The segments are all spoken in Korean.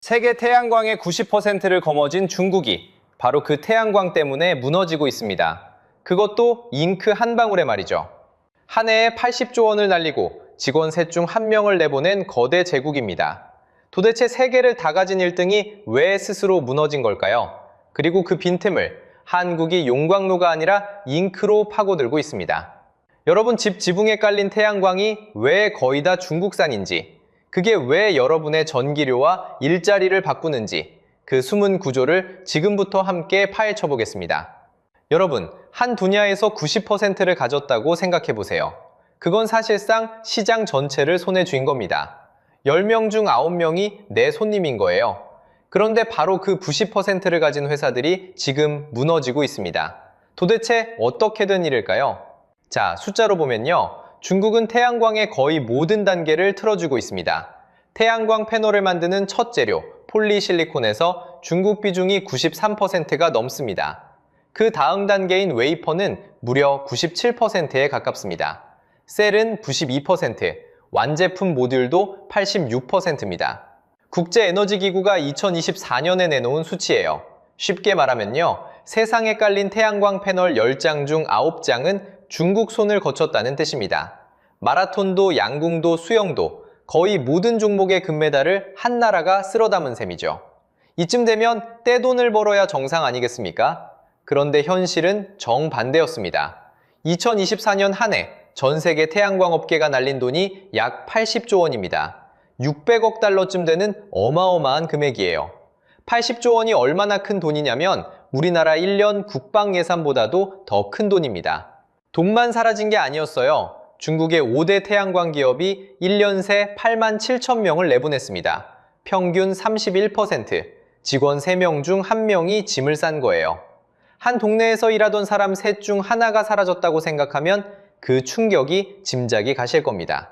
세계 태양광의 90%를 거머쥔 중국이 바로 그 태양광 때문에 무너지고 있습니다. 그것도 잉크 한 방울에 말이죠. 한 해에 80조 원을 날리고 직원 셋 중 한 명을 내보낸 거대 제국입니다. 도대체 세계를 다 가진 1등이 왜 스스로 무너진 걸까요? 그리고 그 빈틈을 한국이 용광로가 아니라 잉크로 파고들고 있습니다. 여러분 집 지붕에 깔린 태양광이 왜 거의 다 중국산인지, 그게 왜 여러분의 전기료와 일자리를 바꾸는지, 그 숨은 구조를 지금부터 함께 파헤쳐 보겠습니다. 여러분, 한 분야에서 90%를 가졌다고 생각해 보세요. 그건 사실상 시장 전체를 손에 쥔 겁니다. 10명 중 9명이 내 손님인 거예요. 그런데 바로 그 90%를 가진 회사들이 지금 무너지고 있습니다. 도대체 어떻게 된 일일까요? 자, 숫자로 보면요. 중국은 태양광의 거의 모든 단계를 틀어주고 있습니다. 태양광 패널을 만드는 첫 재료, 폴리실리콘에서 중국 비중이 93%가 넘습니다. 그 다음 단계인 웨이퍼는 무려 97%에 가깝습니다. 셀은 92%, 완제품 모듈도 86%입니다. 국제에너지기구가 2024년에 내놓은 수치예요. 쉽게 말하면요. 세상에 깔린 태양광 패널 10장 중 9장은 중국 손을 거쳤다는 뜻입니다. 마라톤도 양궁도 수영도 거의 모든 종목의 금메달을 한 나라가 쓸어 담은 셈이죠. 이쯤 되면 떼돈을 벌어야 정상 아니겠습니까? 그런데 현실은 정반대였습니다. 2024년 한 해 전 세계 태양광 업계가 날린 돈이 약 80조 원입니다. 600억 달러쯤 되는 어마어마한 금액이에요. 80조 원이 얼마나 큰 돈이냐면 우리나라 1년 국방 예산보다도 더 큰 돈입니다. 돈만 사라진 게 아니었어요. 중국의 5대 태양광 기업이 1년 새 8만 7천 명을 내보냈습니다. 평균 31%, 직원 3명 중 1명이 짐을 싼 거예요. 한 동네에서 일하던 사람 셋 중 하나가 사라졌다고 생각하면 그 충격이 짐작이 가실 겁니다.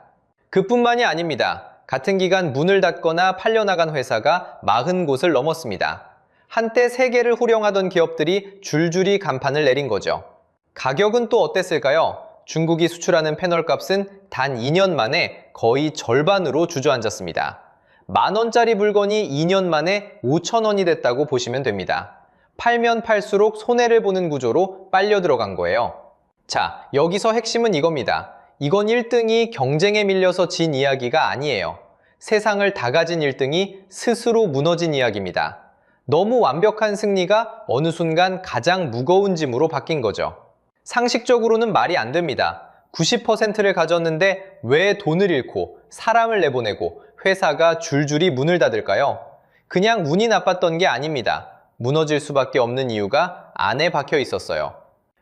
그뿐만이 아닙니다. 같은 기간 문을 닫거나 팔려나간 회사가 40곳을 넘었습니다. 한때 세계를 호령하던 기업들이 줄줄이 간판을 내린 거죠. 가격은 또 어땠을까요? 중국이 수출하는 패널 값은 단 2년 만에 거의 절반으로 주저앉았습니다. 10,000원짜리 물건이 2년 만에 5,000원이 됐다고 보시면 됩니다. 팔면 팔수록 손해를 보는 구조로 빨려 들어간 거예요. 자, 여기서 핵심은 이겁니다. 이건 1등이 경쟁에 밀려서 진 이야기가 아니에요. 세상을 다 가진 1등이 스스로 무너진 이야기입니다. 너무 완벽한 승리가 어느 순간 가장 무거운 짐으로 바뀐 거죠. 상식적으로는 말이 안 됩니다. 90%를 가졌는데 왜 돈을 잃고 사람을 내보내고 회사가 줄줄이 문을 닫을까요? 그냥 운이 나빴던 게 아닙니다. 무너질 수밖에 없는 이유가 안에 박혀 있었어요.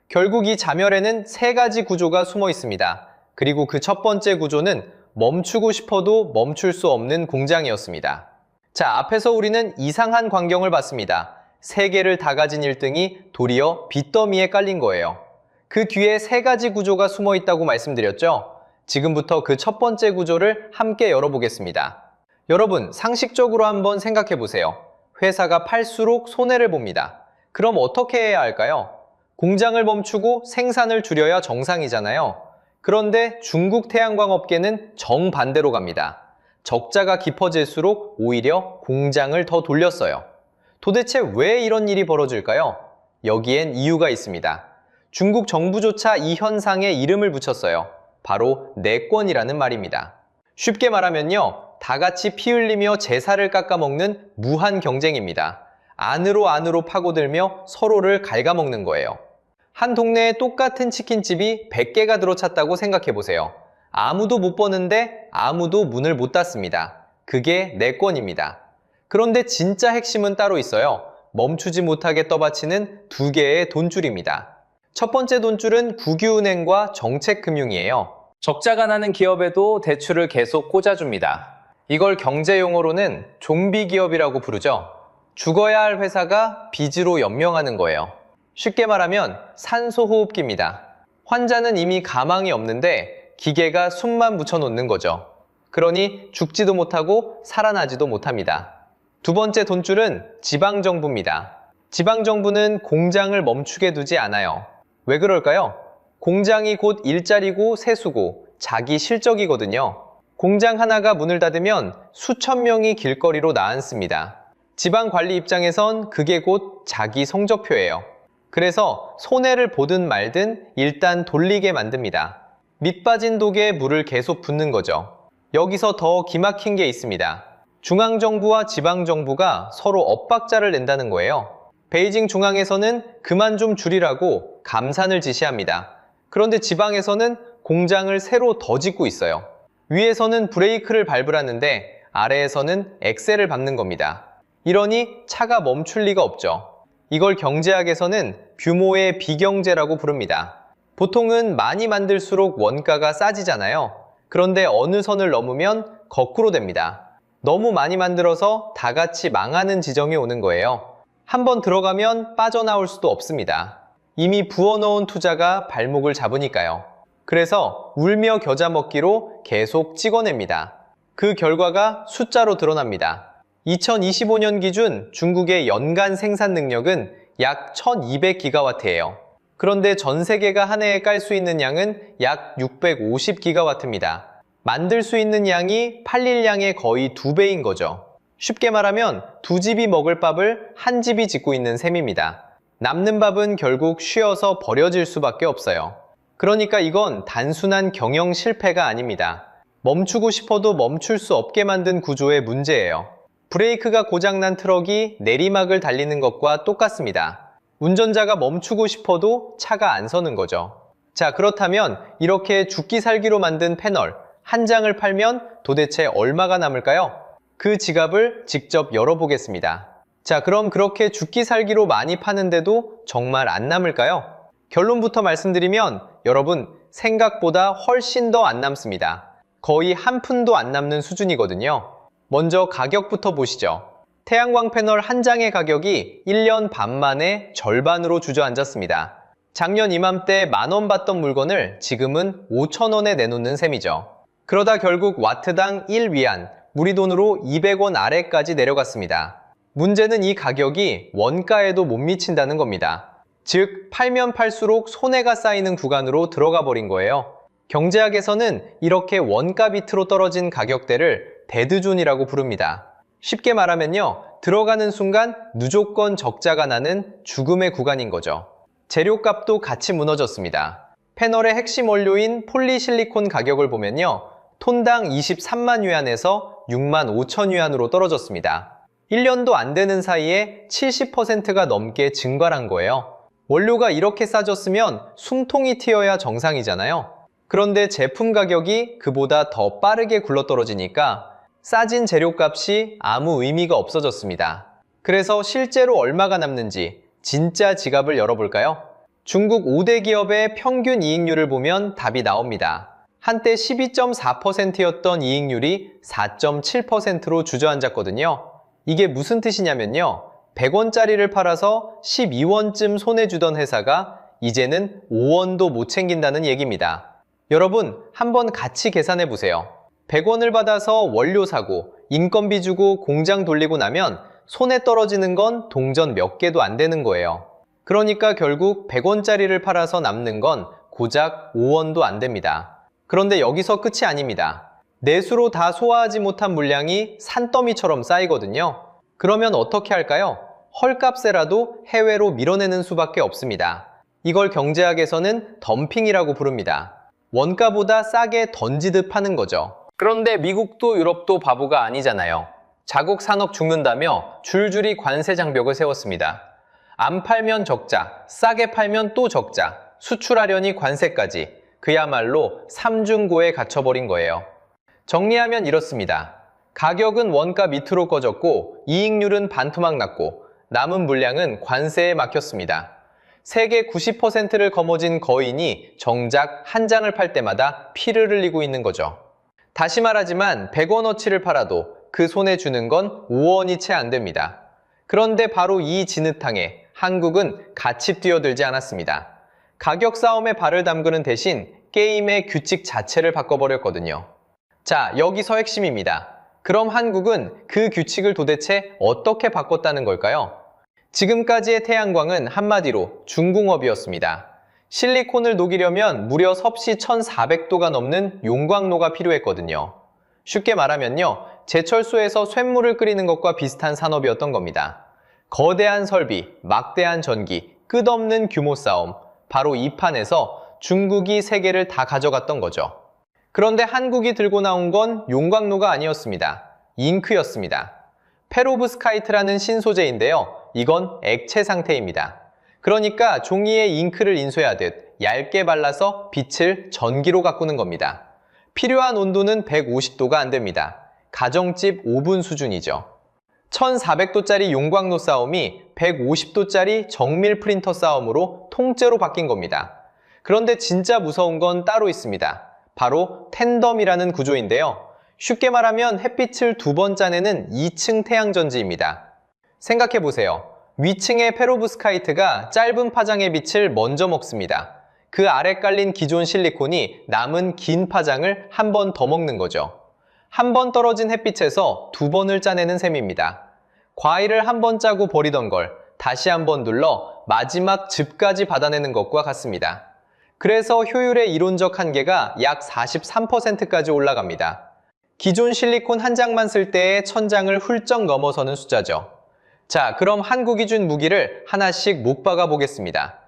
결국 이 자멸에는 3가지 구조가 숨어 있습니다. 그리고 그 첫 번째 구조는 멈추고 싶어도 멈출 수 없는 공장이었습니다. 자, 앞에서 우리는 이상한 광경을 봤습니다. 세계를 다 가진 1등이 도리어 빚더미에 깔린 거예요. 그 뒤에 3가지 구조가 숨어 있다고 말씀드렸죠? 지금부터 그 첫 번째 구조를 함께 열어보겠습니다. 여러분, 상식적으로 한번 생각해 보세요. 회사가 팔수록 손해를 봅니다. 그럼 어떻게 해야 할까요? 공장을 멈추고 생산을 줄여야 정상이잖아요. 그런데 중국 태양광 업계는 정반대로 갑니다. 적자가 깊어질수록 오히려 공장을 더 돌렸어요. 도대체 왜 이런 일이 벌어질까요? 여기엔 이유가 있습니다. 중국 정부조차 이 현상에 이름을 붙였어요. 바로 내권이라는 말입니다. 쉽게 말하면요, 다 같이 피 흘리며 제사를 깎아먹는 무한 경쟁입니다. 안으로 파고들며 서로를 갉아먹는 거예요. 한 동네에 똑같은 치킨집이 100개가 들어찼다고 생각해보세요. 아무도 못 버는데 아무도 문을 못 닫습니다. 그게 내권입니다. 그런데 진짜 핵심은 따로 있어요. 멈추지 못하게 떠받치는 2개의 돈줄입니다. 첫 번째 돈줄은 국유은행과 정책금융이에요. 적자가 나는 기업에도 대출을 계속 꽂아줍니다. 이걸 경제용어로는 좀비 기업이라고 부르죠. 죽어야 할 회사가 빚으로 연명하는 거예요. 쉽게 말하면 산소호흡기입니다. 환자는 이미 가망이 없는데 기계가 숨만 붙여놓는 거죠. 그러니 죽지도 못하고 살아나지도 못합니다. 두 번째 돈줄은 지방정부입니다. 지방정부는 공장을 멈추게 두지 않아요. 왜 그럴까요? 공장이 곧 일자리고 세수고 자기 실적이거든요. 공장 하나가 문을 닫으면 수천 명이 길거리로 나앉습니다. 지방관리 입장에선 그게 곧 자기 성적표예요. 그래서 손해를 보든 말든 일단 돌리게 만듭니다. 밑 빠진 독에 물을 계속 붓는 거죠. 여기서 더 기막힌 게 있습니다. 중앙정부와 지방정부가 서로 엇박자를 낸다는 거예요. 베이징 중앙에서는 그만 좀 줄이라고 감산을 지시합니다. 그런데 지방에서는 공장을 새로 더 짓고 있어요. 위에서는 브레이크를 밟으라는데 아래에서는 엑셀을 밟는 겁니다. 이러니 차가 멈출 리가 없죠. 이걸 경제학에서는 규모의 비경제라고 부릅니다. 보통은 많이 만들수록 원가가 싸지잖아요. 그런데 어느 선을 넘으면 거꾸로 됩니다. 너무 많이 만들어서 다 같이 망하는 지점이 오는 거예요. 한번 들어가면 빠져나올 수도 없습니다. 이미 부어놓은 투자가 발목을 잡으니까요. 그래서 울며 겨자 먹기로 계속 찍어냅니다. 그 결과가 숫자로 드러납니다. 2025년 기준 중국의 연간 생산 능력은 약 1200기가와트예요. 그런데 전 세계가 한 해에 깔 수 있는 양은 약 650기가와트입니다. 만들 수 있는 양이 팔릴 양의 거의 2배인 거죠. 쉽게 말하면 두 집이 먹을 밥을 한 집이 짓고 있는 셈입니다. 남는 밥은 결국 쉬어서 버려질 수밖에 없어요. 그러니까 이건 단순한 경영 실패가 아닙니다. 멈추고 싶어도 멈출 수 없게 만든 구조의 문제예요. 브레이크가 고장난 트럭이 내리막을 달리는 것과 똑같습니다. 운전자가 멈추고 싶어도 차가 안 서는 거죠. 자, 그렇다면 이렇게 죽기 살기로 만든 패널 한 장을 팔면 도대체 얼마가 남을까요? 그 지갑을 직접 열어보겠습니다. 자, 그럼 그렇게 죽기 살기로 많이 파는데도 정말 안 남을까요? 결론부터 말씀드리면 여러분, 생각보다 훨씬 더 안 남습니다. 거의 한 푼도 안 남는 수준이거든요. 먼저 가격부터 보시죠. 태양광 패널 한 장의 가격이 1년 반 만에 절반으로 주저앉았습니다. 작년 이맘때 10,000원 받던 물건을 지금은 5,000원에 내놓는 셈이죠. 그러다 결국 와트당 1위안, 우리 돈으로 200원 아래까지 내려갔습니다. 문제는 이 가격이 원가에도 못 미친다는 겁니다. 즉, 팔면 팔수록 손해가 쌓이는 구간으로 들어가 버린 거예요. 경제학에서는 이렇게 원가 밑으로 떨어진 가격대를 데드존이라고 부릅니다. 쉽게 말하면요, 들어가는 순간 무조건 적자가 나는 죽음의 구간인 거죠. 재료값도 같이 무너졌습니다. 패널의 핵심 원료인 폴리실리콘 가격을 보면요, 톤당 23만 위안에서 6만 5천 위안으로 떨어졌습니다. 1년도 안 되는 사이에 70%가 넘게 증발한 거예요. 원료가 이렇게 싸졌으면 숨통이 튀어야 정상이잖아요. 그런데 제품 가격이 그보다 더 빠르게 굴러떨어지니까 싸진 재료값이 아무 의미가 없어졌습니다. 그래서 실제로 얼마가 남는지 진짜 지갑을 열어볼까요? 중국 5대 기업의 평균 이익률을 보면 답이 나옵니다. 한때 12.4%였던 이익률이 4.7%로 주저앉았거든요. 이게 무슨 뜻이냐면요, 100원짜리를 팔아서 12원쯤 손해주던 회사가 이제는 5원도 못 챙긴다는 얘기입니다. 여러분, 한번 같이 계산해 보세요. 100원을 받아서 원료 사고 인건비 주고 공장 돌리고 나면 손에 떨어지는 건 동전 몇 개도 안 되는 거예요. 그러니까 결국 100원짜리를 팔아서 남는 건 고작 5원도 안 됩니다. 그런데 여기서 끝이 아닙니다. 내수로 다 소화하지 못한 물량이 산더미처럼 쌓이거든요. 그러면 어떻게 할까요? 헐값에라도 해외로 밀어내는 수밖에 없습니다. 이걸 경제학에서는 덤핑이라고 부릅니다. 원가보다 싸게 던지듯 파는 거죠. 그런데 미국도 유럽도 바보가 아니잖아요. 자국 산업 죽는다며 줄줄이 관세 장벽을 세웠습니다. 안 팔면 적자, 싸게 팔면 또 적자, 수출하려니 관세까지. 그야말로 삼중고에 갇혀버린 거예요. 정리하면 이렇습니다. 가격은 원가 밑으로 꺼졌고 이익률은 반토막 났고 남은 물량은 관세에 막혔습니다. 세계 90%를 거머쥔 거인이 정작 한 장을 팔 때마다 피를 흘리고 있는 거죠. 다시 말하지만 100원어치를 팔아도 그 손에 주는 건 5원이 채 안 됩니다. 그런데 바로 이 진흙탕에 한국은 같이 뛰어들지 않았습니다. 가격 싸움에 발을 담그는 대신 게임의 규칙 자체를 바꿔버렸거든요. 자, 여기서 핵심입니다. 그럼 한국은 그 규칙을 도대체 어떻게 바꿨다는 걸까요? 지금까지의 태양광은 한마디로 중공업이었습니다. 실리콘을 녹이려면 무려 섭씨 1400도가 넘는 용광로가 필요했거든요. 쉽게 말하면요, 제철소에서 쇳물을 끓이는 것과 비슷한 산업이었던 겁니다. 거대한 설비, 막대한 전기, 끝없는 규모 싸움, 바로 이 판에서 중국이 세계를 다 가져갔던 거죠. 그런데 한국이 들고 나온 건 용광로가 아니었습니다. 잉크였습니다. 페로브스카이트라는 신소재인데요. 이건 액체 상태입니다. 그러니까 종이에 잉크를 인쇄하듯 얇게 발라서 빛을 전기로 가꾸는 겁니다. 필요한 온도는 150도가 안 됩니다. 가정집 오븐 수준이죠. 1400도짜리 용광로 싸움이 150도짜리 정밀 프린터 싸움으로 통째로 바뀐 겁니다. 그런데 진짜 무서운 건 따로 있습니다. 바로 텐덤이라는 구조인데요. 쉽게 말하면 햇빛을 2번 짜내는 2층 태양전지입니다. 생각해보세요. 위층의 페로브스카이트가 짧은 파장의 빛을 먼저 먹습니다. 그 아래 깔린 기존 실리콘이 남은 긴 파장을 한 번 더 먹는 거죠. 한 번 떨어진 햇빛에서 2번을 짜내는 셈입니다. 과일을 한 번 짜고 버리던 걸 다시 한 번 눌러 마지막 즙까지 받아내는 것과 같습니다. 그래서 효율의 이론적 한계가 약 43%까지 올라갑니다. 기존 실리콘 한 장만 쓸 때의 1000장을 훌쩍 넘어서는 숫자죠. 자, 그럼 한국이 준 무기를 하나씩 못 박아 보겠습니다.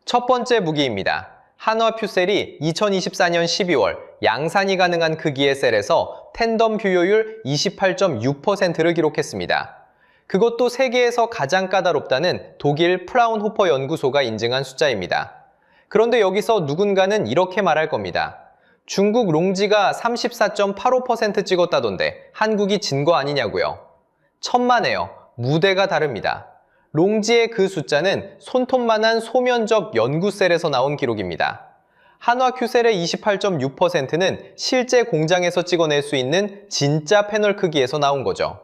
첫 번째 무기입니다. 한화퓨셀이 2024년 12월 양산이 가능한 크기의 셀에서 텐덤 휴효율 28.6%를 기록했습니다. 그것도 세계에서 가장 까다롭다는 독일 프라운호퍼 연구소가 인증한 숫자입니다. 그런데 여기서 누군가는 이렇게 말할 겁니다. 중국 롱지가 34.85% 찍었다던데 한국이 진 거 아니냐고요. 천만에요. 무대가 다릅니다. 롱지의 그 숫자는 손톱만한 소면적 연구셀에서 나온 기록입니다. 한화큐셀의 28.6%는 실제 공장에서 찍어낼 수 있는 진짜 패널 크기에서 나온 거죠.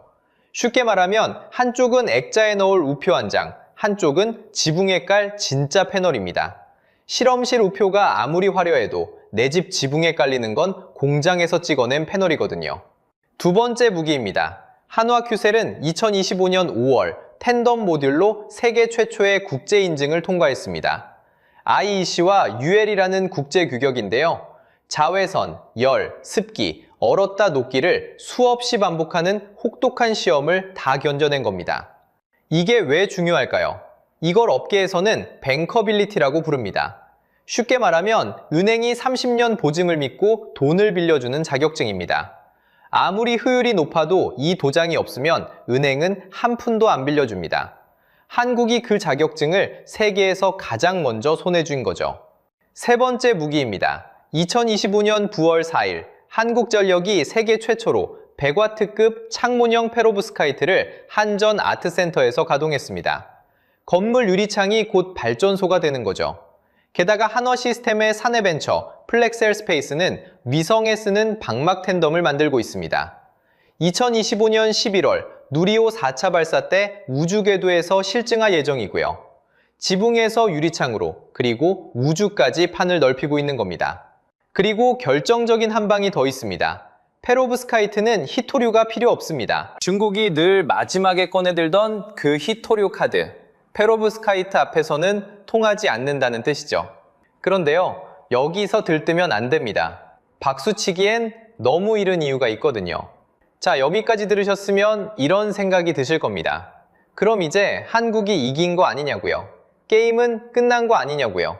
쉽게 말하면 한쪽은 액자에 넣을 우표 한 장, 한쪽은 지붕에 깔 진짜 패널입니다. 실험실 우표가 아무리 화려해도 내 집 지붕에 깔리는 건 공장에서 찍어낸 패널이거든요. 두 번째 무기입니다. 한화큐셀은 2025년 5월 텐덤 모듈로 세계 최초의 국제 인증을 통과했습니다. IEC와 UL이라는 국제 규격인데요. 자외선, 열, 습기, 얼었다 녹기를 수없이 반복하는 혹독한 시험을 다 견뎌낸 겁니다. 이게 왜 중요할까요? 이걸 업계에서는 뱅커빌리티라고 부릅니다. 쉽게 말하면 은행이 30년 보증을 믿고 돈을 빌려주는 자격증입니다. 아무리 효율이 높아도 이 도장이 없으면 은행은 한 푼도 안 빌려줍니다. 한국이 그 자격증을 세계에서 가장 먼저 손에 쥔 거죠. 세 번째 무기입니다. 2025년 9월 4일 한국전력이 세계 최초로 100W급 창문형 페로브스카이트를 한전 아트센터에서 가동했습니다. 건물 유리창이 곧 발전소가 되는 거죠. 게다가 한화시스템의 사내벤처 플렉셀 스페이스는 위성에 쓰는 방막 텐덤을 만들고 있습니다. 2025년 11월 누리호 4차 발사 때 우주궤도에서 실증할 예정이고요. 지붕에서 유리창으로 그리고 우주까지 판을 넓히고 있는 겁니다. 그리고 결정적인 한 방이 더 있습니다. 페로브스카이트는 히토류가 필요 없습니다. 중국이 늘 마지막에 꺼내들던 그 히토류 카드. 페로브스카이트 앞에서는 통하지 않는다는 뜻이죠. 그런데요, 여기서 들뜨면 안 됩니다. 박수치기엔 너무 이른 이유가 있거든요. 자, 여기까지 들으셨으면 이런 생각이 드실 겁니다. 그럼 이제 한국이 이긴 거 아니냐고요. 게임은 끝난 거 아니냐고요.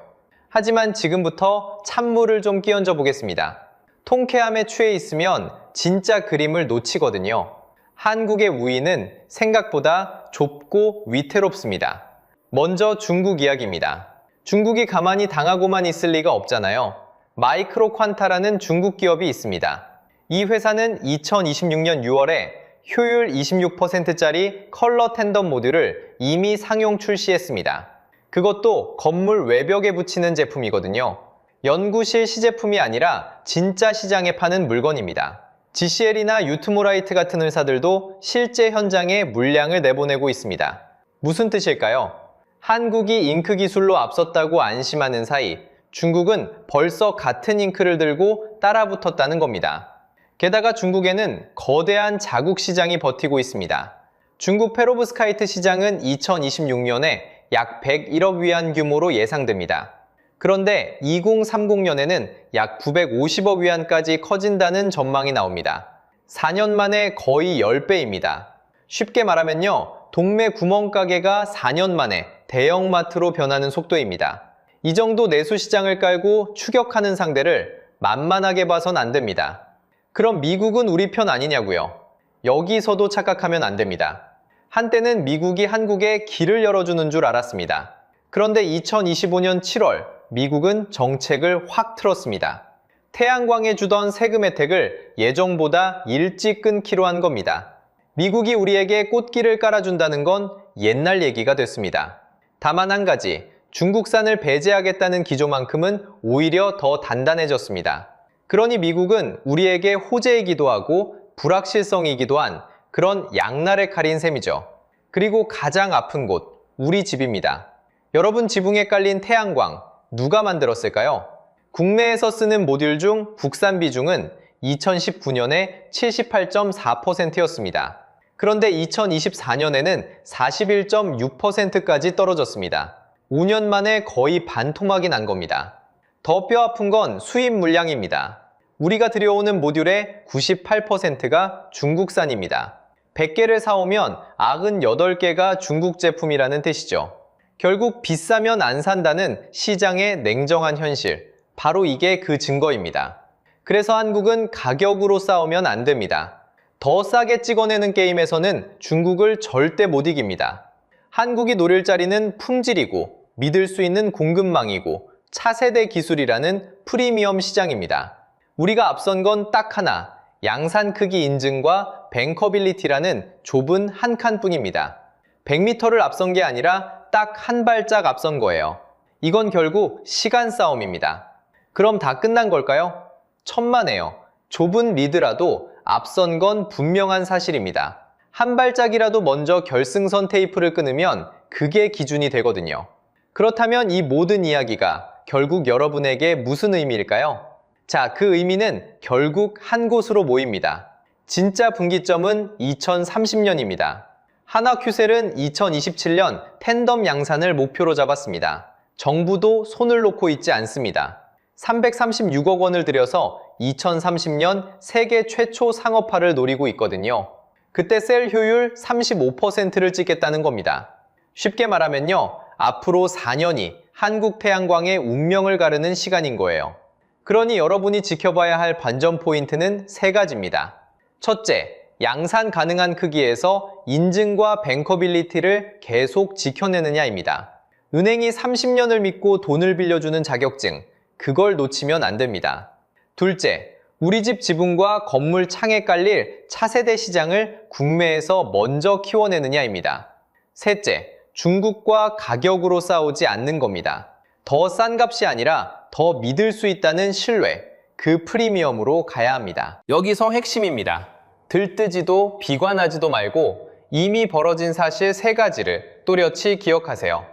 하지만 지금부터 찬물을 좀 끼얹어 보겠습니다. 통쾌함에 취해 있으면 진짜 그림을 놓치거든요. 한국의 우위는 생각보다 좁고 위태롭습니다. 먼저 중국 이야기입니다. 중국이 가만히 당하고만 있을 리가 없잖아요. 마이크로 퀀타라는 중국 기업이 있습니다. 이 회사는 2026년 6월에 효율 26%짜리 컬러 텐덤 모듈을 이미 상용 출시했습니다. 그것도 건물 외벽에 붙이는 제품이거든요. 연구실 시제품이 아니라 진짜 시장에 파는 물건입니다. GCL이나 유트모라이트 같은 회사들도 실제 현장에 물량을 내보내고 있습니다. 무슨 뜻일까요? 한국이 잉크 기술로 앞섰다고 안심하는 사이 중국은 벌써 같은 잉크를 들고 따라붙었다는 겁니다. 게다가 중국에는 거대한 자국 시장이 버티고 있습니다. 중국 페로브스카이트 시장은 2026년에 약 101억 위안 규모로 예상됩니다. 그런데 2030년에는 약 950억 위안까지 커진다는 전망이 나옵니다. 4년 만에 거의 10배입니다. 쉽게 말하면요, 동네 구멍가게가 4년 만에 대형마트로 변하는 속도입니다. 이 정도 내수시장을 깔고 추격하는 상대를 만만하게 봐선 안 됩니다. 그럼 미국은 우리 편 아니냐고요? 여기서도 착각하면 안 됩니다. 한때는 미국이 한국에 길을 열어주는 줄 알았습니다. 그런데 2025년 7월 미국은 정책을 확 틀었습니다. 태양광에 주던 세금 혜택을 예정보다 일찍 끊기로 한 겁니다. 미국이 우리에게 꽃길을 깔아준다는 건 옛날 얘기가 됐습니다. 다만 한 가지, 중국산을 배제하겠다는 기조만큼은 오히려 더 단단해졌습니다. 그러니 미국은 우리에게 호재이기도 하고 불확실성이기도 한 그런 양날의 칼인 셈이죠. 그리고 가장 아픈 곳, 우리 집입니다. 여러분 지붕에 깔린 태양광, 누가 만들었을까요? 국내에서 쓰는 모듈 중 국산 비중은 2019년에 78.4%였습니다. 그런데 2024년에는 41.6%까지 떨어졌습니다. 5년 만에 거의 반토막이 난 겁니다. 더 뼈아픈 건 수입 물량입니다. 우리가 들여오는 모듈의 98%가 중국산입니다. 100개를 사오면 98개가 중국 제품이라는 뜻이죠. 결국 비싸면 안 산다는 시장의 냉정한 현실, 바로 이게 그 증거입니다. 그래서 한국은 가격으로 싸우면 안 됩니다. 더 싸게 찍어내는 게임에서는 중국을 절대 못 이깁니다. 한국이 노릴 자리는 품질이고 믿을 수 있는 공급망이고 차세대 기술이라는 프리미엄 시장입니다. 우리가 앞선 건 딱 하나, 양산 크기 인증과 뱅커빌리티라는 좁은 한 칸뿐입니다. 100m를 앞선 게 아니라 딱 한 발짝 앞선 거예요. 이건 결국 시간 싸움입니다. 그럼 다 끝난 걸까요? 천만에요. 좁은 리드라도 앞선 건 분명한 사실입니다. 한 발짝이라도 먼저 결승선 테이프를 끊으면 그게 기준이 되거든요. 그렇다면 이 모든 이야기가 결국 여러분에게 무슨 의미일까요? 자, 그 의미는 결국 한 곳으로 모입니다. 진짜 분기점은 2030년입니다. 한화큐셀은 2027년 텐덤 양산을 목표로 잡았습니다. 정부도 손을 놓고 있지 않습니다. 336억 원을 들여서 2030년 세계 최초 상업화를 노리고 있거든요. 그때 셀 효율 35%를 찍겠다는 겁니다. 쉽게 말하면요, 앞으로 4년이 한국 태양광의 운명을 가르는 시간인 거예요. 그러니 여러분이 지켜봐야 할 관전 포인트는 세 가지입니다. 첫째, 양산 가능한 크기에서 인증과 뱅커빌리티를 계속 지켜내느냐입니다. 은행이 30년을 믿고 돈을 빌려주는 자격증, 그걸 놓치면 안 됩니다. 둘째, 우리 집 지붕과 건물 창에 깔릴 차세대 시장을 국내에서 먼저 키워내느냐입니다. 셋째, 중국과 가격으로 싸우지 않는 겁니다. 더 싼 값이 아니라 더 믿을 수 있다는 신뢰, 그 프리미엄으로 가야 합니다. 여기서 핵심입니다. 들뜨지도 비관하지도 말고 이미 벌어진 사실 세 가지를 또렷이 기억하세요.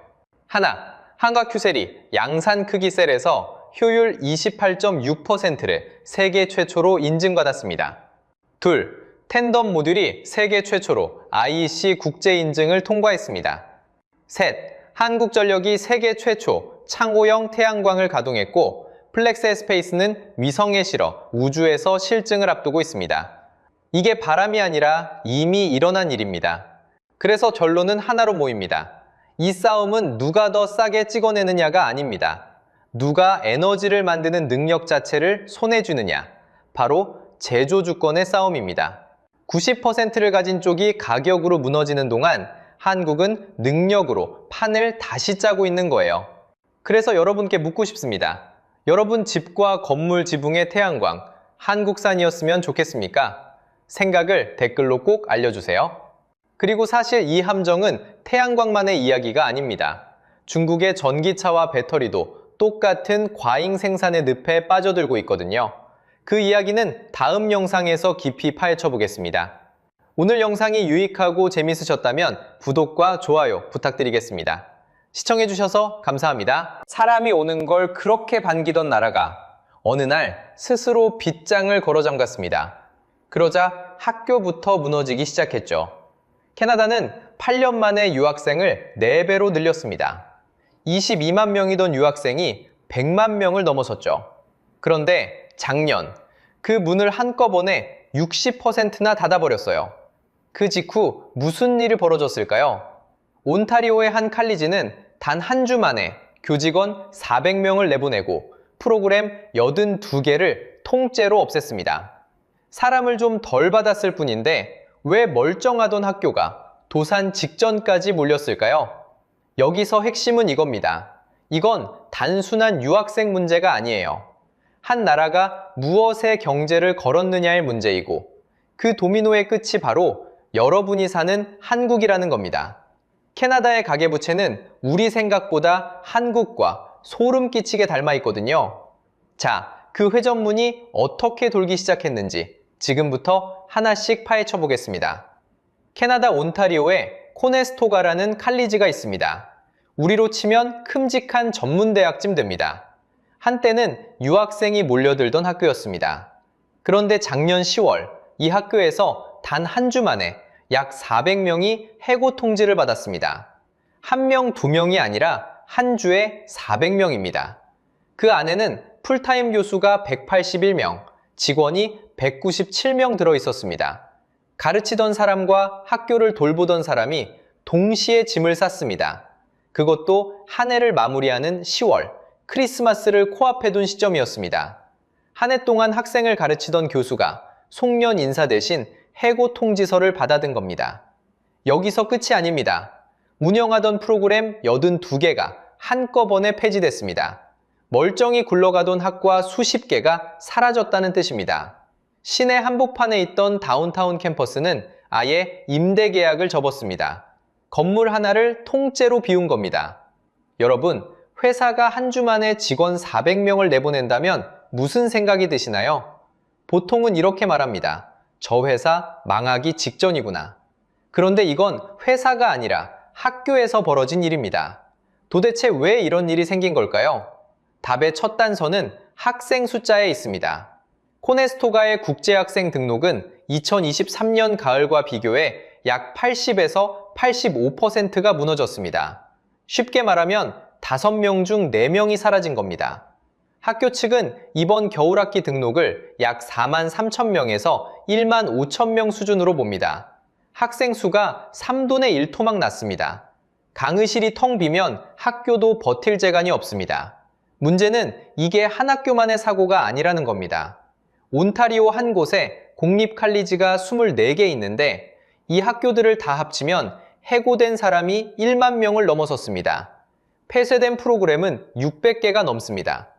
하나, 한화큐셀이 양산 크기 셀에서 효율 28.6%를 세계 최초로 인증받았습니다. 둘, 텐덤 모듈이 세계 최초로 IEC 국제 인증을 통과했습니다. 셋, 한국전력이 세계 최초 창호형 태양광을 가동했고 플렉스 에스페이스는 위성에 실어 우주에서 실증을 앞두고 있습니다. 이게 바람이 아니라 이미 일어난 일입니다. 그래서 결론은 하나로 모입니다. 이 싸움은 누가 더 싸게 찍어내느냐가 아닙니다. 누가 에너지를 만드는 능력 자체를 손에 쥐느냐, 바로 제조주권의 싸움입니다. 90%를 가진 쪽이 가격으로 무너지는 동안 한국은 능력으로 판을 다시 짜고 있는 거예요. 그래서 여러분께 묻고 싶습니다. 여러분 집과 건물 지붕의 태양광, 한국산이었으면 좋겠습니까? 생각을 댓글로 꼭 알려주세요. 그리고 사실 이 함정은 태양광만의 이야기가 아닙니다. 중국의 전기차와 배터리도 똑같은 과잉 생산의 늪에 빠져들고 있거든요. 그 이야기는 다음 영상에서 깊이 파헤쳐 보겠습니다. 오늘 영상이 유익하고 재밌으셨다면 구독과 좋아요 부탁드리겠습니다. 시청해주셔서 감사합니다. 사람이 오는 걸 그렇게 반기던 나라가 어느 날 스스로 빗장을 걸어 잠갔습니다. 그러자 학교부터 무너지기 시작했죠. 캐나다는 8년 만에 유학생을 4배로 늘렸습니다. 22만 명이던 유학생이 100만 명을 넘어섰죠. 그런데 작년 그 문을 한꺼번에 60%나 닫아버렸어요. 그 직후 무슨 일이 벌어졌을까요? 온타리오의 한 칼리지는 단 한 주 만에 교직원 400명을 내보내고 프로그램 82개를 통째로 없앴습니다. 사람을 좀 덜 받았을 뿐인데 왜 멀쩡하던 학교가 도산 직전까지 몰렸을까요? 여기서 핵심은 이겁니다. 이건 단순한 유학생 문제가 아니에요. 한 나라가 무엇에 경제를 걸었느냐의 문제이고 그 도미노의 끝이 바로 여러분이 사는 한국이라는 겁니다. 캐나다의 가계부채는 우리 생각보다 한국과 소름 끼치게 닮아 있거든요. 자, 그 회전문이 어떻게 돌기 시작했는지 지금부터 하나씩 파헤쳐 보겠습니다. 캐나다 온타리오에 코네스토가라는 칼리지가 있습니다. 우리로 치면 큼직한 전문대학쯤 됩니다. 한때는 유학생이 몰려들던 학교였습니다. 그런데 작년 10월 이 학교에서 단 한 주 만에 약 400명이 해고 통지를 받았습니다. 1명, 2명이 아니라 한 주에 400명입니다. 그 안에는 풀타임 교수가 181명, 직원이 197명 들어 있었습니다. 가르치던 사람과 학교를 돌보던 사람이 동시에 짐을 쌌습니다. 그것도 한 해를 마무리하는 10월, 크리스마스를 코앞에 둔 시점이었습니다. 한 해 동안 학생을 가르치던 교수가 송년 인사 대신 해고 통지서를 받아든 겁니다. 여기서 끝이 아닙니다. 운영하던 프로그램 82개가 한꺼번에 폐지됐습니다. 멀쩡히 굴러가던 학과 수십 개가 사라졌다는 뜻입니다. 시내 한복판에 있던 다운타운 캠퍼스는 아예 임대 계약을 접었습니다. 건물 하나를 통째로 비운 겁니다. 여러분, 회사가 한 주 만에 직원 400명을 내보낸다면 무슨 생각이 드시나요? 보통은 이렇게 말합니다. 저 회사 망하기 직전이구나. 그런데 이건 회사가 아니라 학교에서 벌어진 일입니다. 도대체 왜 이런 일이 생긴 걸까요? 답의 첫 단서는 학생 숫자에 있습니다. 코네스토가의 국제학생 등록은 2023년 가을과 비교해 약 80에서 85%가 무너졌습니다. 쉽게 말하면 5명 중 4명이 사라진 겁니다. 학교 측은 이번 겨울학기 등록을 약 4만 3천 명에서 1만 5천 명 수준으로 봅니다. 학생 수가 3분의 1토막 났습니다. 강의실이 텅 비면 학교도 버틸 재간이 없습니다. 문제는 이게 한 학교만의 사고가 아니라는 겁니다. 온타리오 한 곳에 공립 칼리지가 24개 있는데 이 학교들을 다 합치면 해고된 사람이 1만 명을 넘어섰습니다. 폐쇄된 프로그램은 600개가 넘습니다.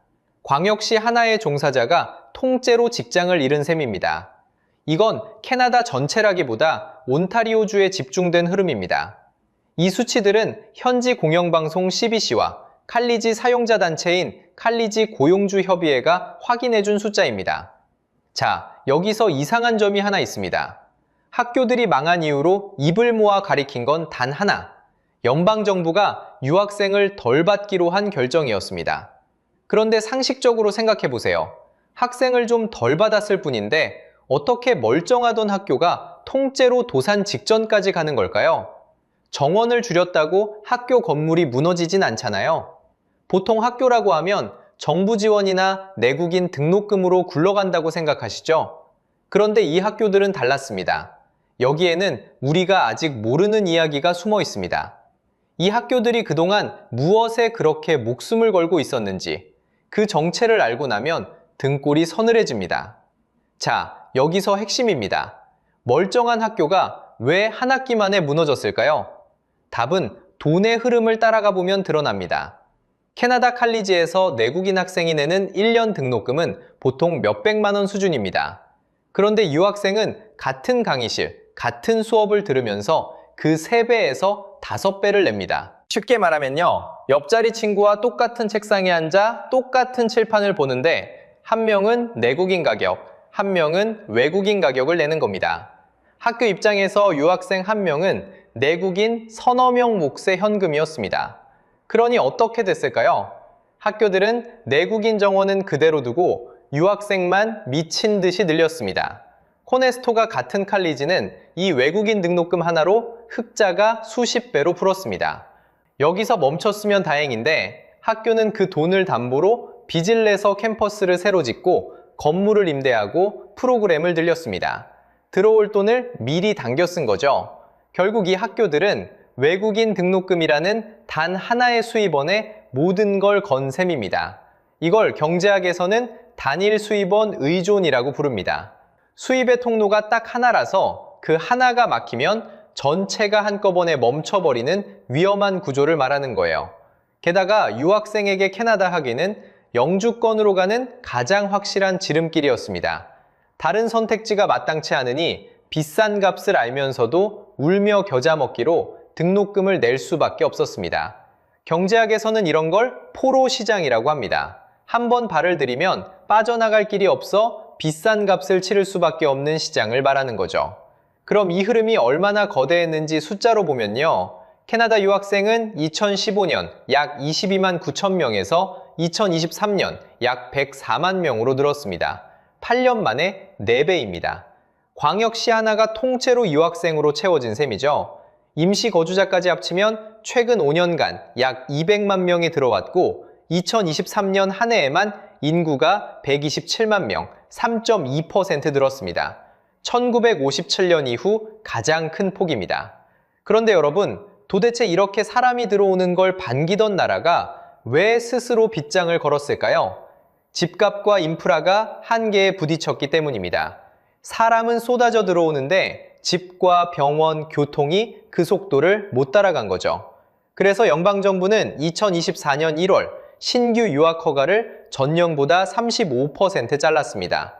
광역시 하나의 종사자가 통째로 직장을 잃은 셈입니다. 이건 캐나다 전체라기보다 온타리오주에 집중된 흐름입니다. 이 수치들은 현지 공영방송 CBC와 칼리지 사용자 단체인 칼리지 고용주 협의회가 확인해준 숫자입니다. 자, 여기서 이상한 점이 하나 있습니다. 학교들이 망한 이유로 입을 모아 가리킨 건 단 하나. 연방정부가 유학생을 덜 받기로 한 결정이었습니다. 그런데 상식적으로 생각해 보세요. 학생을 좀 덜 받았을 뿐인데 어떻게 멀쩡하던 학교가 통째로 도산 직전까지 가는 걸까요? 정원을 줄였다고 학교 건물이 무너지진 않잖아요. 보통 학교라고 하면 정부 지원이나 내국인 등록금으로 굴러간다고 생각하시죠? 그런데 이 학교들은 달랐습니다. 여기에는 우리가 아직 모르는 이야기가 숨어 있습니다. 이 학교들이 그동안 무엇에 그렇게 목숨을 걸고 있었는지 그 정체를 알고 나면 등골이 서늘해집니다. 자, 여기서 핵심입니다. 멀쩡한 학교가 왜 한 학기 만에 무너졌을까요? 답은 돈의 흐름을 따라가 보면 드러납니다. 캐나다 칼리지에서 내국인 학생이 내는 1년 등록금은 보통 몇백만 원 수준입니다. 그런데 유학생은 같은 강의실, 같은 수업을 들으면서 그 3배에서 5배를 냅니다. 쉽게 말하면요, 옆자리 친구와 똑같은 책상에 앉아 똑같은 칠판을 보는데 한 명은 내국인 가격, 한 명은 외국인 가격을 내는 겁니다. 학교 입장에서 유학생 한 명은 내국인 서너 명 몫의 현금이었습니다. 그러니 어떻게 됐을까요? 학교들은 내국인 정원은 그대로 두고 유학생만 미친 듯이 늘렸습니다. 코네스토가 같은 칼리지는 이 외국인 등록금 하나로 흑자가 수십 배로 불었습니다. 여기서 멈췄으면 다행인데 학교는 그 돈을 담보로 빚을 내서 캠퍼스를 새로 짓고 건물을 임대하고 프로그램을 들렸습니다. 들어올 돈을 미리 당겨 쓴 거죠. 결국 이 학교들은 외국인 등록금이라는 단 하나의 수입원에 모든 걸 건 셈입니다. 이걸 경제학에서는 단일 수입원 의존이라고 부릅니다. 수입의 통로가 딱 하나라서 그 하나가 막히면 전체가 한꺼번에 멈춰버리는 위험한 구조를 말하는 거예요. 게다가 유학생에게 캐나다 학위는 영주권으로 가는 가장 확실한 지름길이었습니다. 다른 선택지가 마땅치 않으니 비싼 값을 알면서도 울며 겨자 먹기로 등록금을 낼 수밖에 없었습니다. 경제학에서는 이런 걸 포로 시장이라고 합니다. 한번 발을 들이면 빠져나갈 길이 없어 비싼 값을 치를 수밖에 없는 시장을 말하는 거죠. 그럼 이 흐름이 얼마나 거대했는지 숫자로 보면요. 캐나다 유학생은 2015년 약 22만 9천 명에서 2023년 약 104만 명으로 늘었습니다. 8년 만에 4배입니다. 광역시 하나가 통째로 유학생으로 채워진 셈이죠. 임시 거주자까지 합치면 최근 5년간 약 200만 명이 들어왔고 2023년 한 해에만 인구가 127만 명, 3.2% 늘었습니다. 1957년 이후 가장 큰 폭입니다. 그런데 여러분, 도대체 이렇게 사람이 들어오는 걸 반기던 나라가 왜 스스로 빗장을 걸었을까요? 집값과 인프라가 한계에 부딪혔기 때문입니다. 사람은 쏟아져 들어오는데 집과 병원, 교통이 그 속도를 못 따라간 거죠. 그래서 연방정부는 2024년 1월 신규 유학 허가를 전년보다 35% 잘랐습니다.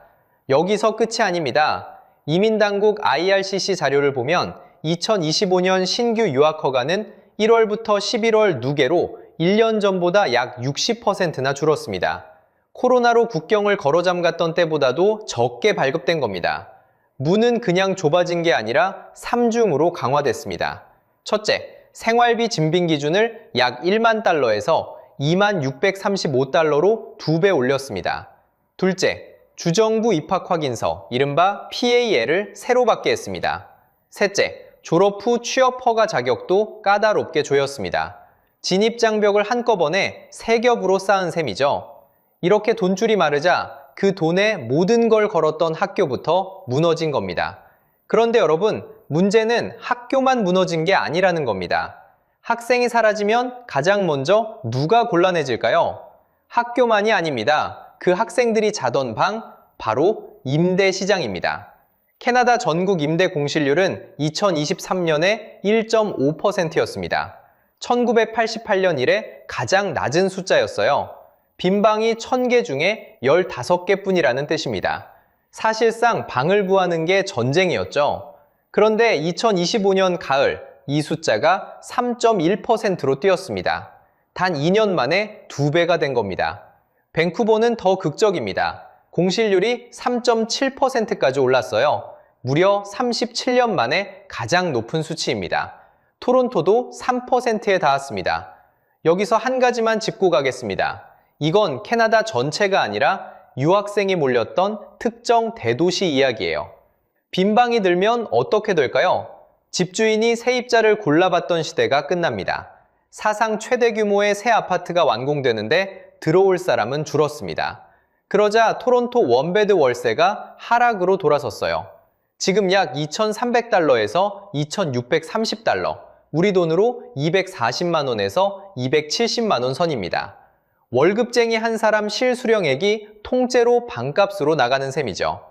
여기서 끝이 아닙니다. 이민당국 IRCC 자료를 보면 2025년 신규 유학 허가는 1월부터 11월 누계로 1년 전보다 약 60%나 줄었습니다. 코로나로 국경을 걸어 잠갔던 때보다도 적게 발급된 겁니다. 문은 그냥 좁아진 게 아니라 3중으로 강화됐습니다. 첫째, 생활비 증빙 기준을 약 1만 달러에서 2만 635달러로 2배 올렸습니다. 둘째, 주정부 입학 확인서, 이른바 PAL을 새로 받게 했습니다. 셋째, 졸업 후 취업 허가 자격도 까다롭게 조였습니다. 진입장벽을 한꺼번에 3겹으로 쌓은 셈이죠. 이렇게 돈줄이 마르자 그 돈에 모든 걸 걸었던 학교부터 무너진 겁니다. 그런데 여러분, 문제는 학교만 무너진 게 아니라는 겁니다. 학생이 사라지면 가장 먼저 누가 곤란해질까요? 학교만이 아닙니다. 그 학생들이 자던 방, 바로 임대 시장입니다. 캐나다 전국 임대 공실률은 2023년에 1.5%였습니다. 1988년 이래 가장 낮은 숫자였어요. 빈방이 1000개 중에 15개 뿐이라는 뜻입니다. 사실상 방을 구하는 게 전쟁이었죠. 그런데 2025년 가을 이 숫자가 3.1%로 뛰었습니다. 단 2년 만에 2배가 된 겁니다. 밴쿠버는 더 극적입니다. 공실률이 3.7%까지 올랐어요. 무려 37년 만에 가장 높은 수치입니다. 토론토도 3%에 닿았습니다. 여기서 한 가지만 짚고 가겠습니다. 이건 캐나다 전체가 아니라 유학생이 몰렸던 특정 대도시 이야기예요. 빈방이 들면 어떻게 될까요? 집주인이 세입자를 골라봤던 시대가 끝납니다. 사상 최대 규모의 새 아파트가 완공되는데 들어올 사람은 줄었습니다. 그러자 토론토 원베드 월세가 하락으로 돌아섰어요. 지금 약 2,300달러에서 2,630달러, 우리 돈으로 240만 원에서 270만 원 선입니다. 월급쟁이 한 사람 실수령액이 통째로 방값으로 나가는 셈이죠.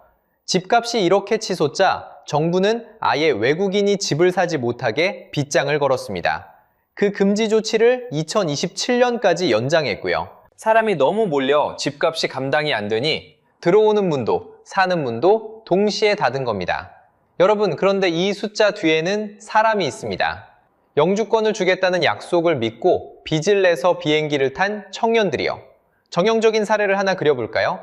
집값이 이렇게 치솟자 정부는 아예 외국인이 집을 사지 못하게 빗장을 걸었습니다. 그 금지 조치를 2027년까지 연장했고요. 사람이 너무 몰려 집값이 감당이 안 되니 들어오는 문도 사는 문도 동시에 닫은 겁니다. 여러분, 그런데 이 숫자 뒤에는 사람이 있습니다. 영주권을 주겠다는 약속을 믿고 빚을 내서 비행기를 탄 청년들이요. 정형적인 사례를 하나 그려볼까요?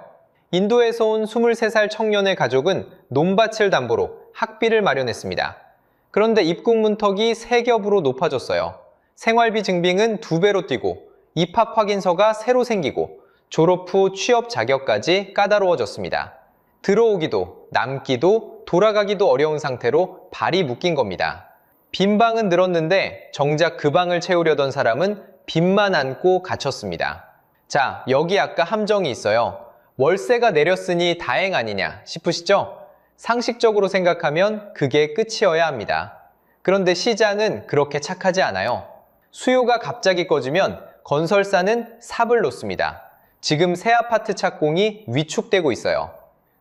인도에서 온 23살 청년의 가족은 논밭을 담보로 학비를 마련했습니다. 그런데 입국 문턱이 3겹으로 높아졌어요. 생활비 증빙은 2배로 뛰고 입학 확인서가 새로 생기고 졸업 후 취업 자격까지 까다로워졌습니다. 들어오기도 남기도 돌아가기도 어려운 상태로 발이 묶인 겁니다. 빈 방은 늘었는데 정작 그 방을 채우려던 사람은 빚만 안고 갇혔습니다. 자, 여기 아까 함정이 있어요. 월세가 내렸으니 다행 아니냐 싶으시죠? 상식적으로 생각하면 그게 끝이어야 합니다. 그런데 시장은 그렇게 착하지 않아요. 수요가 갑자기 꺼지면 건설사는 삽을 놓습니다. 지금 새 아파트 착공이 위축되고 있어요.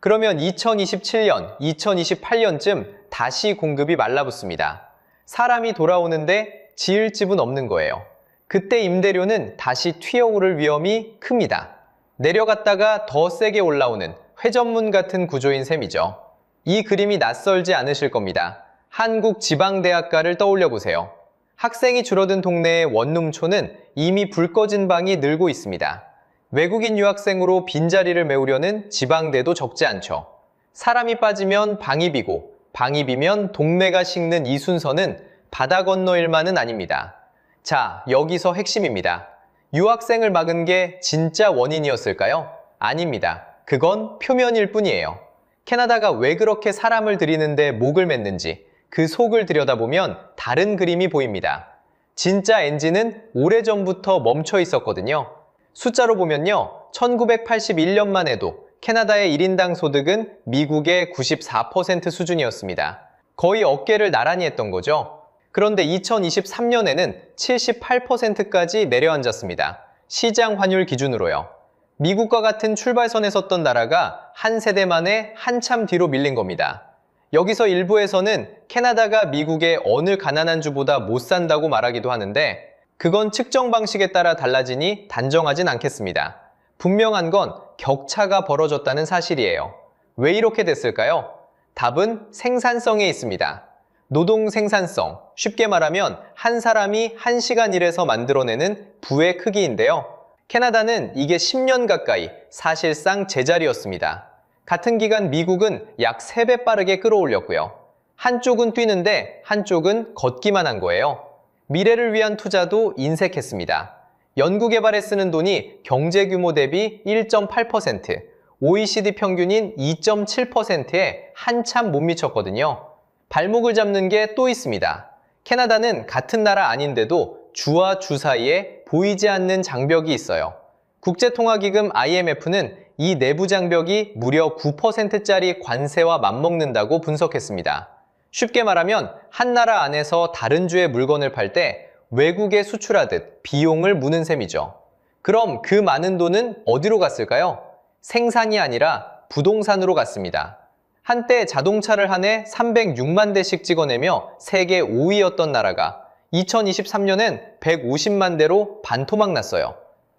그러면 2027년, 2028년쯤 다시 공급이 말라붙습니다. 사람이 돌아오는데 지을 집은 없는 거예요. 그때 임대료는 다시 튀어오를 위험이 큽니다. 내려갔다가 더 세게 올라오는 회전문 같은 구조인 셈이죠. 이 그림이 낯설지 않으실 겁니다. 한국지방대학가를 떠올려 보세요. 학생이 줄어든 동네의 원룸촌은 이미 불 꺼진 방이 늘고 있습니다. 외국인 유학생으로 빈자리를 메우려는 지방대도 적지 않죠. 사람이 빠지면 방이 비고 방이 비면 동네가 식는 이 순서는 바다 건너 일만은 아닙니다. 자, 여기서 핵심입니다. 유학생을 막은 게 진짜 원인이었을까요? 아닙니다. 그건 표면일 뿐이에요. 캐나다가 왜 그렇게 사람을 들이는데 목을 맸는지 그 속을 들여다보면 다른 그림이 보입니다. 진짜 엔진은 오래전부터 멈춰 있었거든요. 숫자로 보면요, 1981년만 해도 캐나다의 1인당 소득은 미국의 94% 수준이었습니다. 거의 어깨를 나란히 했던 거죠. 그런데 2023년에는 78%까지 내려앉았습니다. 시장 환율 기준으로요. 미국과 같은 출발선에 섰던 나라가 한 세대 만에 한참 뒤로 밀린 겁니다. 여기서 일부에서는 캐나다가 미국의 어느 가난한 주보다 못 산다고 말하기도 하는데 그건 측정 방식에 따라 달라지니 단정하진 않겠습니다. 분명한 건 격차가 벌어졌다는 사실이에요. 왜 이렇게 됐을까요? 답은 생산성에 있습니다. 노동 생산성, 쉽게 말하면 한 사람이 1시간 일해서 만들어내는 부의 크기인데요. 캐나다는 이게 10년 가까이 사실상 제자리였습니다. 같은 기간 미국은 약 3배 빠르게 끌어올렸고요. 한쪽은 뛰는데 한쪽은 걷기만 한 거예요. 미래를 위한 투자도 인색했습니다. 연구개발에 쓰는 돈이 경제 규모 대비 1.8%, OECD 평균인 2.7%에 한참 못 미쳤거든요. 발목을 잡는 게 또 있습니다. 캐나다는 같은 나라 아닌데도 주와 주 사이에 보이지 않는 장벽이 있어요. 국제통화기금 IMF는 이 내부 장벽이 무려 9%짜리 관세와 맞먹는다고 분석했습니다. 쉽게 말하면 한 나라 안에서 다른 주의 물건을 팔 때 외국에 수출하듯 비용을 무는 셈이죠. 그럼 그 많은 돈은 어디로 갔을까요? 생산이 아니라 부동산으로 갔습니다. 한때 자동차를 한 해 306만 대씩 찍어내며 세계 5위였던 나라가 2023년엔 150만 대로 반토막 났어요.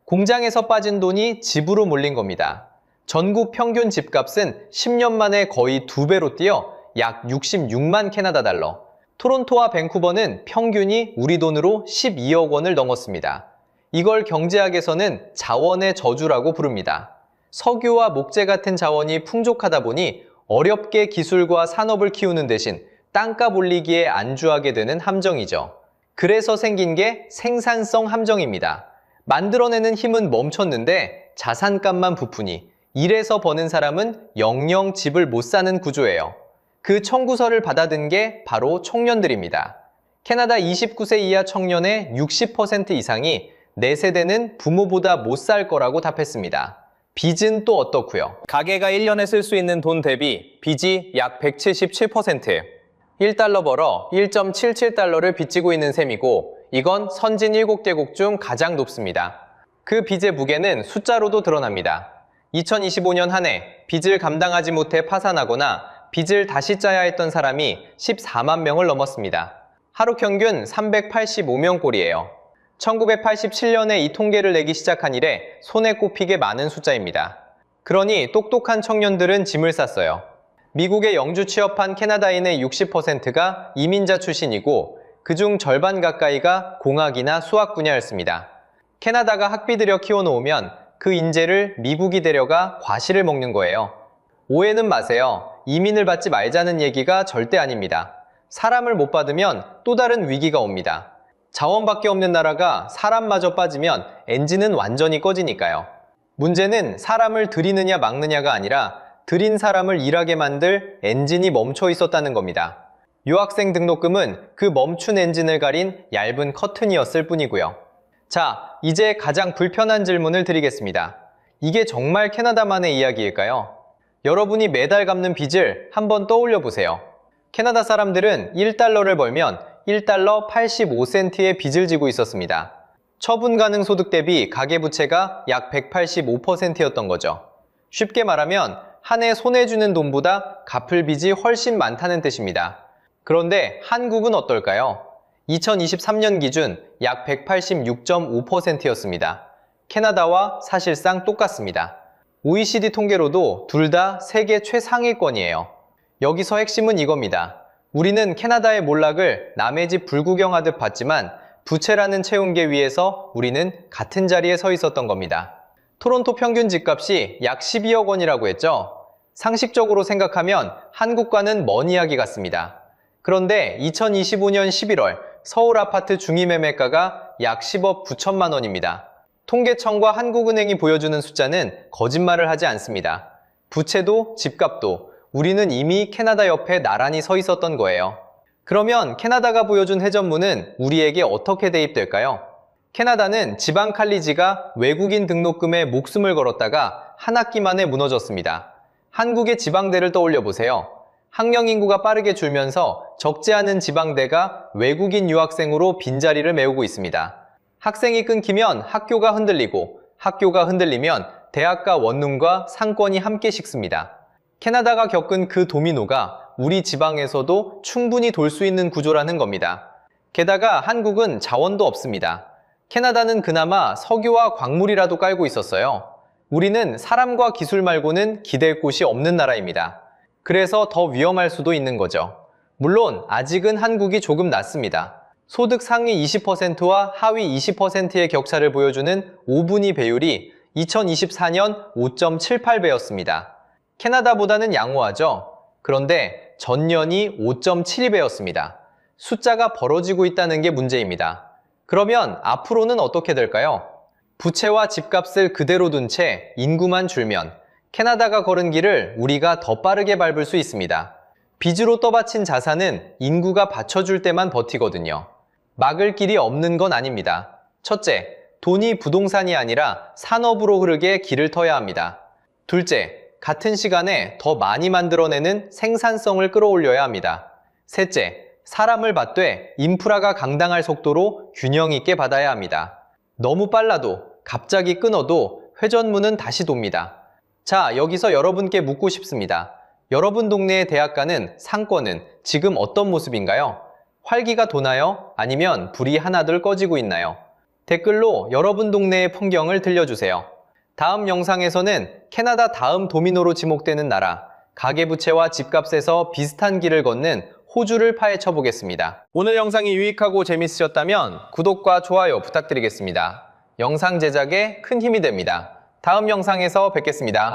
공장에서 빠진 돈이 집으로 몰린 겁니다. 전국 평균 집값은 10년 만에 거의 2배로 뛰어 약 66만 캐나다 달러. 토론토와 밴쿠버는 평균이 우리 돈으로 12억 원을 넘었습니다. 이걸 경제학에서는 자원의 저주라고 부릅니다. 석유와 목재 같은 자원이 풍족하다 보니 어렵게 기술과 산업을 키우는 대신 땅값 올리기에 안주하게 되는 함정이죠. 그래서 생긴 게 생산성 함정입니다. 만들어내는 힘은 멈췄는데 자산값만 부푸니 일해서 버는 사람은 영영 집을 못 사는 구조예요. 그 청구서를 받아든 게 바로 청년들입니다. 캐나다 29세 이하 청년의 60% 이상이 내 세대는 부모보다 못 살 거라고 답했습니다. 빚은 또 어떻고요? 가계가 1년에 쓸 수 있는 돈 대비 빚이 약 177%. 1달러 벌어 1.77달러를 빚지고 있는 셈이고 이건 선진 7개국 중 가장 높습니다. 그 빚의 무게는 숫자로도 드러납니다. 2025년 한 해 빚을 감당하지 못해 파산하거나 빚을 다시 짜야 했던 사람이 14만 명을 넘었습니다. 하루 평균 385명 꼴이에요. 1987년에 이 통계를 내기 시작한 이래 손에 꼽히게 많은 숫자입니다. 그러니 똑똑한 청년들은 짐을 쌌어요. 미국에 영주 취업한 캐나다인의 60%가 이민자 출신이고 그중 절반 가까이가 공학이나 수학 분야였습니다. 캐나다가 학비 들여 키워놓으면 그 인재를 미국이 데려가 과실을 먹는 거예요. 오해는 마세요. 이민을 받지 말자는 얘기가 절대 아닙니다. 사람을 못 받으면 또 다른 위기가 옵니다. 자원밖에 없는 나라가 사람마저 빠지면 엔진은 완전히 꺼지니까요. 문제는 사람을 들이느냐 막느냐가 아니라 들인 사람을 일하게 만들 엔진이 멈춰 있었다는 겁니다. 유학생 등록금은 그 멈춘 엔진을 가린 얇은 커튼이었을 뿐이고요. 자, 이제 가장 불편한 질문을 드리겠습니다. 이게 정말 캐나다만의 이야기일까요? 여러분이 매달 갚는 빚을 한번 떠올려 보세요. 캐나다 사람들은 1달러를 벌면 1달러 85센트의 빚을 지고 있었습니다. 처분 가능 소득 대비 가계부채가 약 185%였던 거죠. 쉽게 말하면 한 해 손해주는 돈보다 갚을 빚이 훨씬 많다는 뜻입니다. 그런데 한국은 어떨까요? 2023년 기준 약 186.5%였습니다. 캐나다와 사실상 똑같습니다. OECD 통계로도 둘 다 세계 최상위권이에요. 여기서 핵심은 이겁니다. 우리는 캐나다의 몰락을 남의 집 불구경하듯 봤지만 부채라는 체온계 위에서 우리는 같은 자리에 서 있었던 겁니다. 토론토 평균 집값이 약 12억 원이라고 했죠? 상식적으로 생각하면 한국과는 먼 이야기 같습니다. 그런데 2025년 11월 서울 아파트 중위매매가가 약 10억 9천만 원입니다. 통계청과 한국은행이 보여주는 숫자는 거짓말을 하지 않습니다. 부채도 집값도 우리는 이미 캐나다 옆에 나란히 서 있었던 거예요. 그러면 캐나다가 보여준 회전문은 우리에게 어떻게 대입될까요? 캐나다는 지방 칼리지가 외국인 등록금에 목숨을 걸었다가 한 학기 만에 무너졌습니다. 한국의 지방대를 떠올려 보세요. 학령 인구가 빠르게 줄면서 적지 않은 지방대가 외국인 유학생으로 빈자리를 메우고 있습니다. 학생이 끊기면 학교가 흔들리고 학교가 흔들리면 대학가 원룸과 상권이 함께 식습니다. 캐나다가 겪은 그 도미노가 우리 지방에서도 충분히 돌 수 있는 구조라는 겁니다. 게다가 한국은 자원도 없습니다. 캐나다는 그나마 석유와 광물이라도 깔고 있었어요. 우리는 사람과 기술 말고는 기댈 곳이 없는 나라입니다. 그래서 더 위험할 수도 있는 거죠. 물론 아직은 한국이 조금 낫습니다. 소득 상위 20%와 하위 20%의 격차를 보여주는 5분위 배율이 2024년 5.78배였습니다. 캐나다보다는 양호하죠? 그런데 전년이 5.72배였습니다. 숫자가 벌어지고 있다는 게 문제입니다. 그러면 앞으로는 어떻게 될까요? 부채와 집값을 그대로 둔 채 인구만 줄면 캐나다가 걸은 길을 우리가 더 빠르게 밟을 수 있습니다. 빚으로 떠받친 자산은 인구가 받쳐줄 때만 버티거든요. 막을 길이 없는 건 아닙니다. 첫째, 돈이 부동산이 아니라 산업으로 흐르게 길을 터야 합니다. 둘째, 같은 시간에 더 많이 만들어내는 생산성을 끌어올려야 합니다. 셋째, 사람을 받되 인프라가 강당할 속도로 균형 있게 받아야 합니다. 너무 빨라도 갑자기 끊어도 회전문은 다시 돕니다. 자, 여기서 여러분께 묻고 싶습니다. 여러분 동네의 대학가는, 상권은 지금 어떤 모습인가요? 활기가 도나요? 아니면 불이 하나둘 꺼지고 있나요? 댓글로 여러분 동네의 풍경을 들려주세요. 다음 영상에서는 캐나다 다음 도미노로 지목되는 나라, 가계부채와 집값에서 비슷한 길을 걷는 호주를 파헤쳐 보겠습니다. 오늘 영상이 유익하고 재밌으셨다면 구독과 좋아요 부탁드리겠습니다. 영상 제작에 큰 힘이 됩니다. 다음 영상에서 뵙겠습니다.